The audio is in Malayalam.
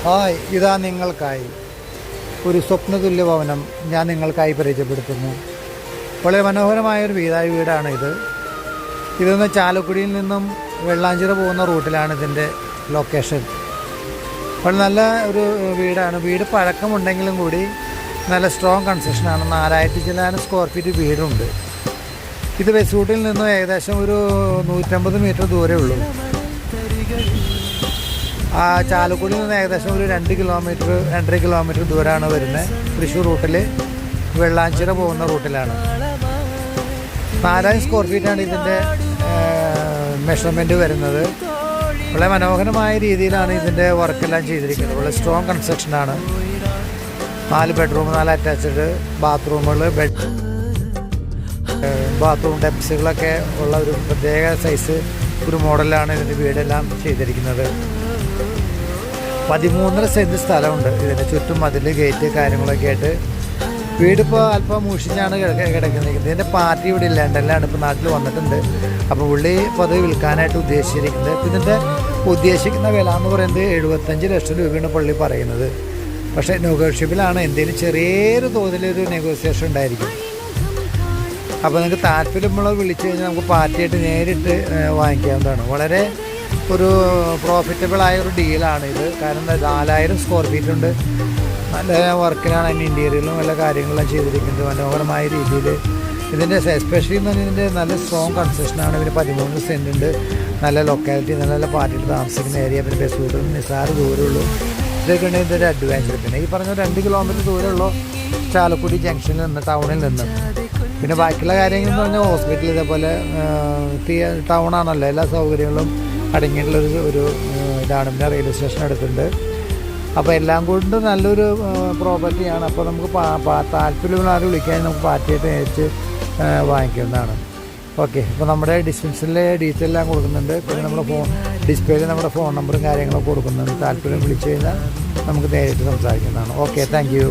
ഹായ്, ഇതാ നിങ്ങൾക്കായി ഒരു സ്വപ്നതുല്യ ഭവനം ഞാൻ നിങ്ങൾക്കായി പരിചയപ്പെടുത്തുന്നു. വളരെ മനോഹരമായൊരു വീടാണ് ഇത്. ഇതൊന്ന് ചാലക്കുടിയിൽ നിന്നും വെള്ളാഞ്ചിറ പോകുന്ന റൂട്ടിലാണ് ഇതിൻ്റെ ലൊക്കേഷൻ. വളരെ നല്ല ഒരു വീടാണ്. വീട് പഴക്കമുണ്ടെങ്കിലും കൂടി നല്ല സ്ട്രോങ് കൺസ്ട്രക്ഷനാണ്. 4000 ചില്ലാനം സ്ക്വയർ ഫീറ്റ് വീടുണ്ട്. ഇത് ബസ് റൂട്ടിൽ നിന്നും ഏകദേശം ഒരു 150 മീറ്റർ ദൂരമേ ഉള്ളൂ. ആ ചാലക്കുടിയിൽ നിന്ന് ഏകദേശം ഒരു 2-2.5 കിലോമീറ്റർ ദൂരമാണ് വരുന്നത്. തൃശ്ശൂർ റൂട്ടിൽ വെള്ളാഞ്ചിറ പോകുന്ന റൂട്ടിലാണ്. 4000 സ്ക്വയർ ഫീറ്റാണ് ഇതിൻ്റെ മെഷർമെൻറ്റ് വരുന്നത്. വളരെ മനോഹരമായ രീതിയിലാണ് ഇതിൻ്റെ വർക്കെല്ലാം ചെയ്തിരിക്കുന്നത്. വളരെ സ്ട്രോങ് കൺസ്ട്രക്ഷനാണ്. 4 ബെഡ്റൂം, 4 അറ്റാച്ച്ഡ് ബാത്റൂമുകൾ, ബാത്റൂം ഡെപ്സുകളൊക്കെ ഉള്ള ഒരു പ്രത്യേക സൈസ് ഒരു മോഡലാണ് ഇതിൻ്റെ വീടെല്ലാം ചെയ്തിരിക്കുന്നത്. 13.5 സെൻറ്റ് സ്ഥലമുണ്ട്. ഇതിന് ചുറ്റും മതിൽ, ഗേറ്റ് കാര്യങ്ങളൊക്കെ ആയിട്ട് വീടിപ്പോൾ അല്പം മുഷിഞ്ഞാണ് കിടക്കുന്നത്. ഇതിൻ്റെ പാർട്ടി ഇവിടെ ഇല്ല, ലണ്ടനിലാണ് ഇപ്പോൾ നാട്ടിൽ വന്നിട്ടുണ്ട്. അപ്പോൾ പുള്ളി ഇപ്പോൾ അത് വിൽക്കാനായിട്ട് ഉദ്ദേശിച്ചിരിക്കുന്നത്. ഇതിൻ്റെ ഉദ്ദേശിക്കുന്ന വില എന്ന് പറയുന്നത് 75 ലക്ഷം രൂപയാണ് പള്ളി പറയുന്നത്. പക്ഷേ നെഗോഷ്യബിളാണ്. എന്തെങ്കിലും ചെറിയൊരു തോതിലൊരു നെഗോസിയേഷൻ ഉണ്ടായിരിക്കും. അപ്പോൾ നിങ്ങൾക്ക് താല്പര്യമുള്ളത് വിളിച്ചു കഴിഞ്ഞാൽ നമുക്ക് പാർട്ടിയായിട്ട് നേരിട്ട് വാങ്ങിക്കാവുന്നതാണ്. വളരെ ഒരു പ്രോഫിറ്റബിളായ ഒരു ഡീലാണ് ഇത്. കാരണം 4000 സ്ക്വയർ ഫീറ്റ് ഉണ്ട്. നല്ല വർക്കിലാണ്. അതിൻ്റെ ഇൻറ്റീരിയറിലും നല്ല കാര്യങ്ങളെല്ലാം ചെയ്തിരിക്കുന്നത് മനോഹരമായ രീതിയിൽ. ഇതിൻ്റെ എസ്പെഷ്യലി എന്ന് പറഞ്ഞാൽ ഇതിൻ്റെ നല്ല സ്ട്രോങ് കൺസ്ട്രക്ഷനാണ്. പിന്നെ 13 സെൻറ്റ് ഉണ്ട്. നല്ല ലൊക്കാലിറ്റി, നല്ല നല്ല പാർട്ടിയിൽ താമസിക്കുന്ന ഏരിയ. പിന്നെ ബസ് റൂട്ടിൽ നിസ്സാര ദൂരമുള്ളൂ. ഇതൊക്കെ ഉണ്ടെങ്കിൽ ഇതിൻ്റെ അഡ്വാൻറ്റേജ്. പിന്നെ ഈ പറഞ്ഞ 2 കിലോമീറ്റർ ദൂരമുള്ളൂ ചാലക്കുടി ജംഗ്ഷനിൽ നിന്ന്, ടൗണിൽ നിന്ന്. പിന്നെ ബാക്കിയുള്ള കാര്യങ്ങൾ എന്ന് പറഞ്ഞാൽ ഹോസ്പിറ്റൽ, ഇതേപോലെ ടൗണാണല്ലോ, എല്ലാ സൗകര്യങ്ങളും അടങ്ങിയിട്ടുള്ളൊരു ഇതാണ്. പിന്നെ റെയിൽവേ സ്റ്റേഷൻ അടുത്തുണ്ട്. അപ്പോൾ എല്ലാം കൊണ്ടും നല്ലൊരു പ്രോപ്പർട്ടിയാണ്. അപ്പോൾ നമുക്ക് താല്പര്യമുള്ള ആരും വിളിക്കാൻ നമുക്ക് പാർട്ടിയായിട്ട് നേരിട്ട് വാങ്ങിക്കുന്നതാണ്. ഓക്കെ, അപ്പോൾ നമ്മുടെ ഡിസ്പെൻസറിലെ ഡീറ്റെയിൽ എല്ലാം കൊടുക്കുന്നുണ്ട്. പിന്നെ നമ്മുടെ ഡിസ്പ്ലേയിൽ നമ്മുടെ ഫോൺ നമ്പറും കാര്യങ്ങളൊക്കെ കൊടുക്കുന്നുണ്ട്. താല്പര്യം വിളിച്ചു കഴിഞ്ഞാൽ നമുക്ക് നേരിട്ട് സംസാരിക്കുന്നതാണ്. Okay, thank U.